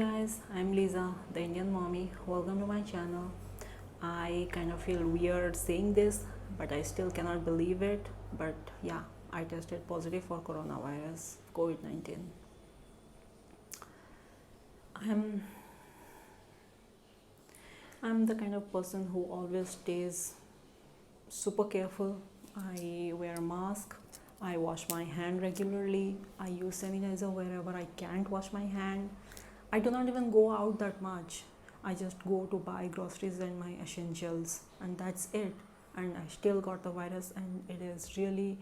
Guys, I'm Lisa, the Indian mommy. Welcome to my channel. I kind of feel weird saying this, but I still cannot believe it. But yeah, I tested positive for coronavirus, COVID-19. I'm I'm the kind of person who always stays super careful. I wear a mask. I wash my hand regularly. I use sanitizer wherever I can't wash my hand. I do not even go out that much. I just go to buy groceries and my essentials, and that's it. And I still got the virus, and it is really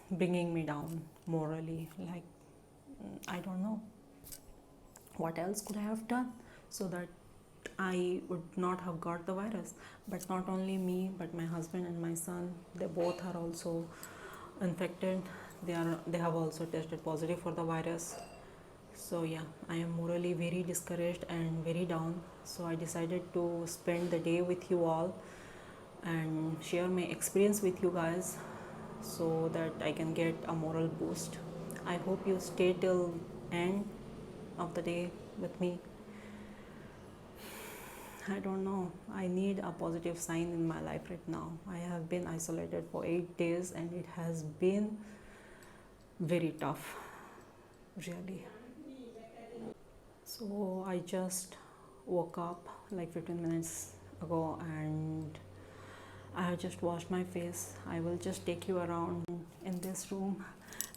bringing me down morally. Like, I don't know what else could I have done so that I would not have got the virus. But not only me, but my husband and my son, they both are also infected. They have also tested positive for the virus. So yeah, I am morally very discouraged and very down. So I decided to spend the day with you all and share my experience with you guys so that I can get a moral boost. I hope you stay till end of the day with me. I don't know. I need a positive sign in my life right now. I have been isolated for 8 days and it has been very tough, really. So I just woke up like 15 minutes ago and I have just washed my face. I will just take you around in this room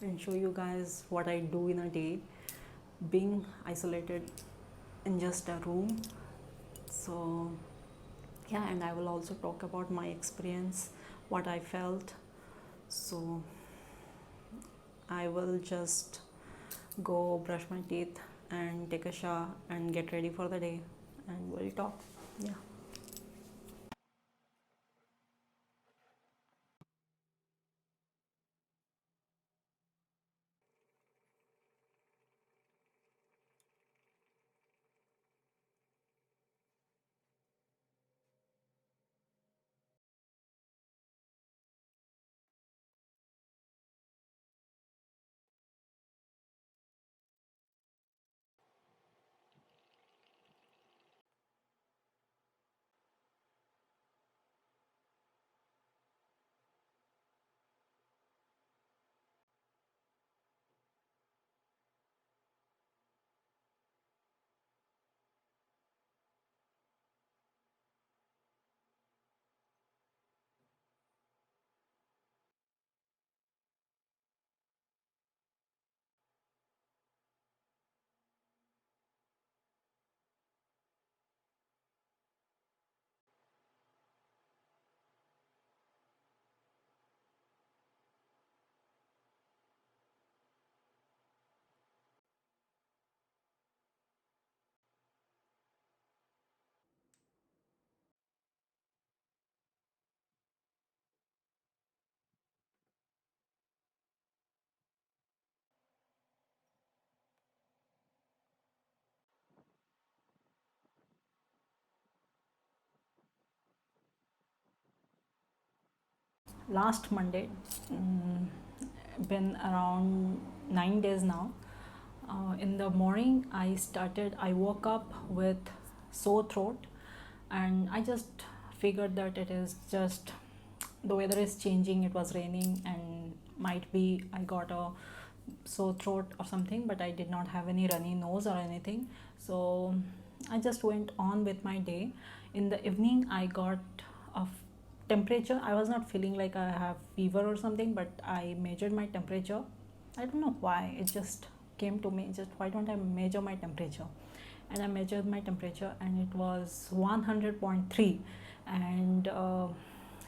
and show you guys what I do in a day being isolated in just a room. So yeah, and I will also talk about my experience, what I felt. So I will just go brush my teeth and take a shower and get ready for the day, and we'll talk. Yeah. Last Monday, mm, been around 9 days now. In the morning, I woke up with sore throat, and I just figured that it is just the weather is changing. It was raining, and might be I got a sore throat or something, but I did not have any runny nose or anything. So I just went on with my day. In the evening, I got a temperature. I was not feeling like I have fever or something, but I measured my temperature. I don't know why, it just came to me, just why don't I measure my temperature? And I measured my temperature and it was 100.3. And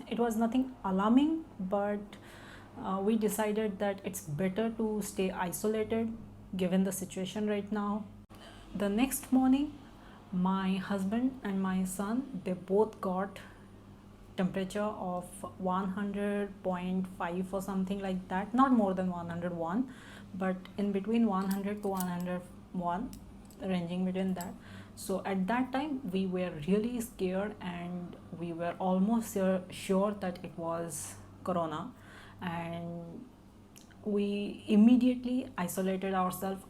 it was nothing alarming, but we decided that it's better to stay isolated given the situation right now. The next morning, my husband and my son, they both got temperature of 100.5 or something like that, not more than 101, but in between 100 to 101, ranging between that. So at that time we were really scared and we were almost sure that it was corona, and we immediately isolated ourselves.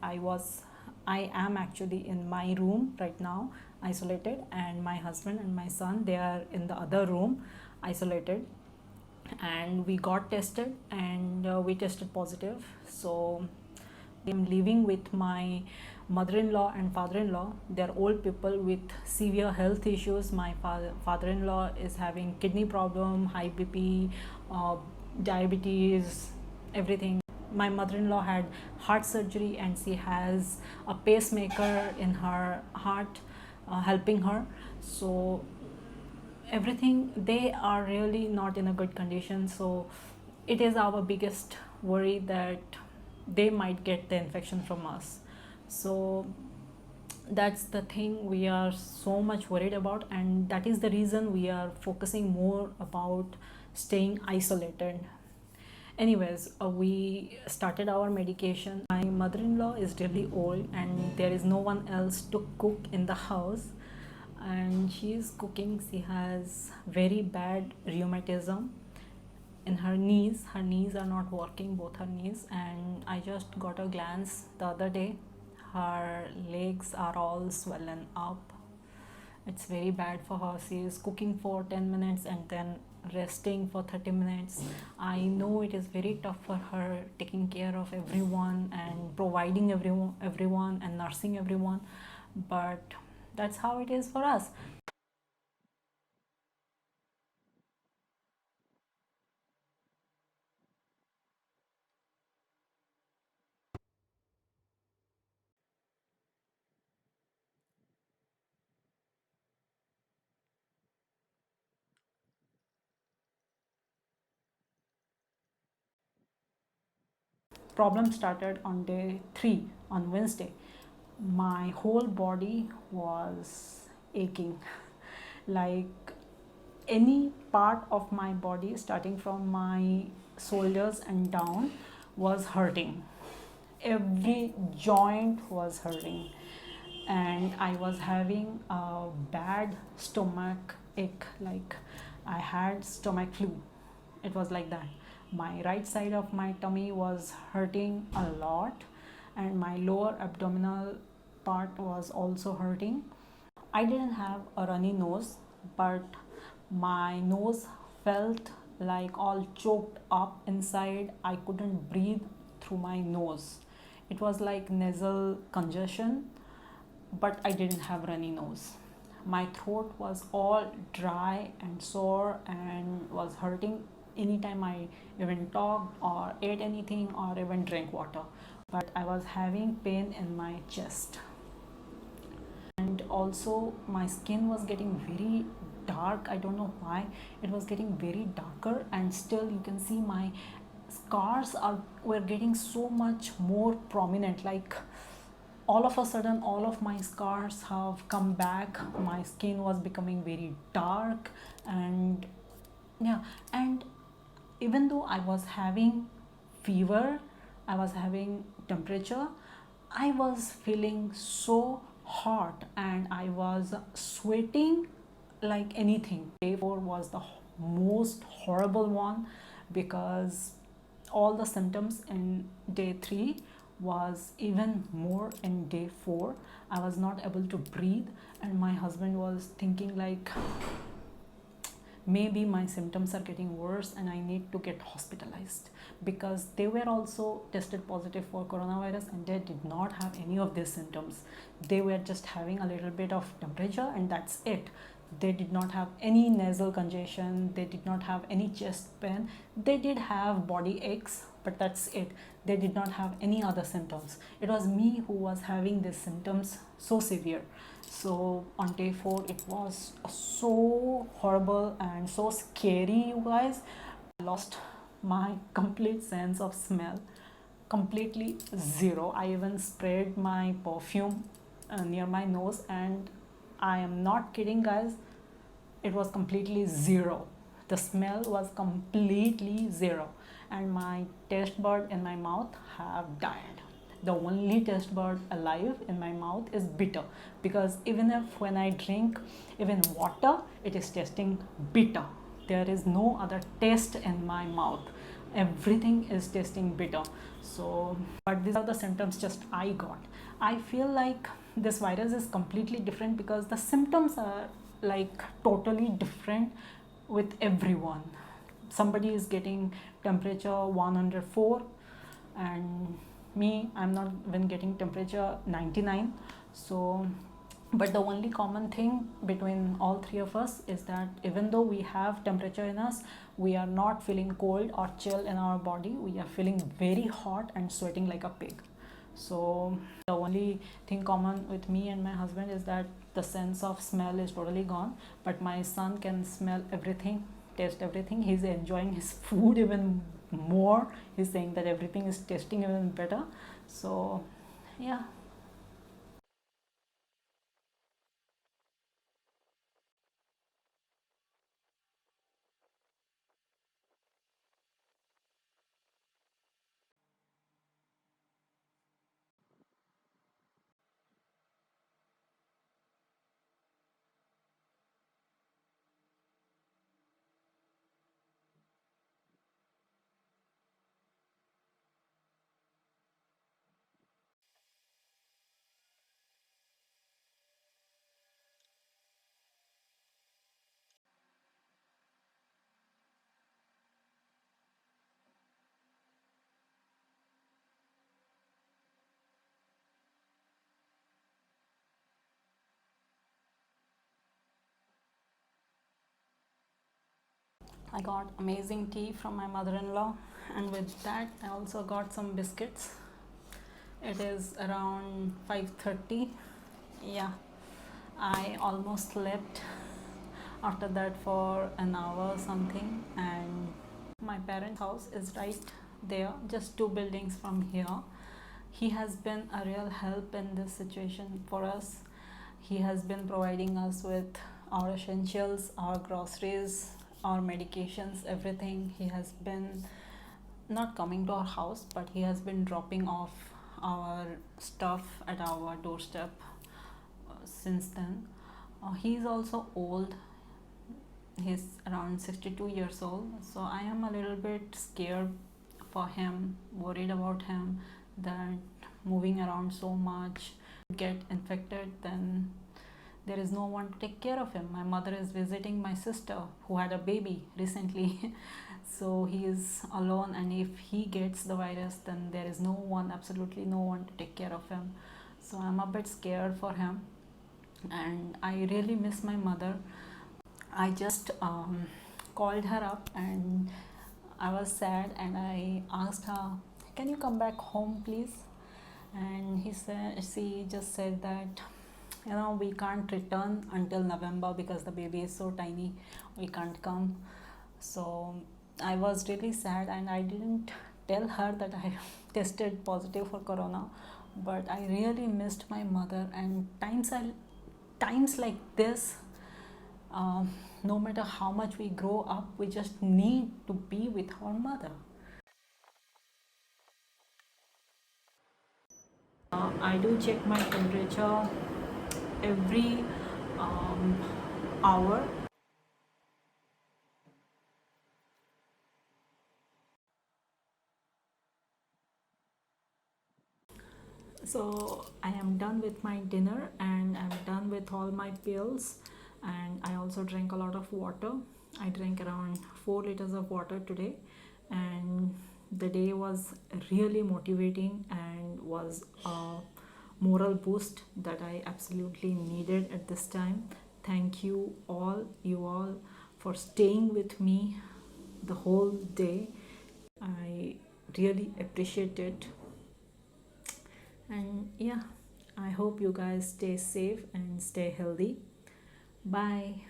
I am actually in my room right now, isolated, and my husband and my son, they are in the other room, isolated. And we got tested, and we tested positive. So I'm living with my mother-in-law and father-in-law. They're old people with severe health issues. My father-in-law is having kidney problem, high BP, uh, diabetes, everything. My mother-in-law had heart surgery, and she has a pacemaker in her heart, helping her. So everything, they are really not in a good condition. So it is our biggest worry that they might get the infection from us. So that's the thing we are so much worried about, and that is the reason we are focusing more about staying isolated. Anyways, we started our medication. My mother-in-law is really old, and there is no one else to cook in the house, and she is cooking. She has very bad rheumatism in her knees are not working, both her knees. And I just got a glance the other day, her legs are all swollen up. It's very bad for her. She is cooking for 10 minutes and then resting for 30 minutes. I know it is very tough for her, taking care of everyone and providing everyone and nursing everyone, but that's how it is for us. Problem started on day 3, on Wednesday. My whole body was aching, like any part of my body, starting from my shoulders and down, was hurting. Every joint was hurting, and I was having a bad stomach ache, like I had stomach flu. It was like that. My right side of my tummy was hurting a lot, and my lower abdominal part was also hurting. I didn't have a runny nose, but my nose felt like all choked up inside. I couldn't breathe through my nose. It was like nasal congestion, but I didn't have runny nose. My throat was all dry and sore and was hurting anytime I even talked or ate anything or even drank water. But I was having pain in my chest. And also my skin was getting very dark. I don't know why it was getting very darker, and still you can see my scars are were getting so much more prominent. Like all of a sudden all of my scars have come back. My skin was becoming very dark, and yeah. And even though I was having fever, I was having temperature, I was feeling so hot and I was sweating like anything. Day 4 was the most horrible one, because all the symptoms in day 3 was even more in day 4. I was not able to breathe, and my husband was thinking like maybe my symptoms are getting worse and I need to get hospitalized, because they were also tested positive for coronavirus and they did not have any of these symptoms. They were just having a little bit of temperature and that's it. They did not have any nasal congestion, they did not have any chest pain. They did have body aches, but that's it. They did not have any other symptoms. It was me who was having these symptoms so severe. So on day 4 it was so horrible and so scary, you guys. I lost my complete sense of smell, completely zero. I even sprayed my perfume near my nose, and I am not kidding, guys, it was completely zero. The smell was completely zero, and my taste bud in my mouth have died. The only taste bud alive in my mouth is bitter, because even if when I drink even water, it is tasting bitter. There is no other taste in my mouth. Everything is tasting bitter. So but these are the symptoms just I got. I feel like this virus is completely different because the symptoms are like totally different with everyone. Somebody is getting temperature 104, and me, I'm not even getting temperature 99. So but the only common thing between all three of us is that even though we have temperature in us, we are not feeling cold or chill in our body. We are feeling very hot and sweating like a pig. So the only thing common with me and my husband is that the sense of smell is totally gone, but my son can smell everything, taste everything. He's enjoying his food even more. He's saying that everything is tasting even better. So yeah. I got amazing tea from my mother-in-law, and with that I also got some biscuits. It is around 5:30. Yeah, I almost slept after that for an hour or something, and my parents' house is right there, just two buildings from here. He has been a real help in this situation for us. He has been providing us with our essentials, our groceries, our medications, everything. He has been not coming to our house, but he has been dropping off our stuff at our doorstep since then. He's also old. He's around 62 years old, so I am a little bit scared for him, worried about him, that moving around so much get infected, then there is no one to take care of him. My mother is visiting my sister who had a baby recently. So he is alone, and if he gets the virus, then there is no one, absolutely no one to take care of him. So I'm a bit scared for him, and I really miss my mother. I just called her up, and I was sad, and I asked her, "Can you come back home, please?" And she just said that, we can't return until November because the baby is so tiny. We can't come. So I was really sad, and I didn't tell her that I tested positive for corona. But I really missed my mother, and times like this, no matter how much we grow up, we just need to be with our mother. I do check my temperature every um, hour. So I am done with my dinner, and I'm done with all my pills, and I also drank a lot of water. I drank around 4 liters of water today, and the day was really motivating and was a moral boost that I absolutely needed at this time. Thank you all for staying with me the whole day. I really appreciate it. And yeah, I hope you guys stay safe and stay healthy. Bye.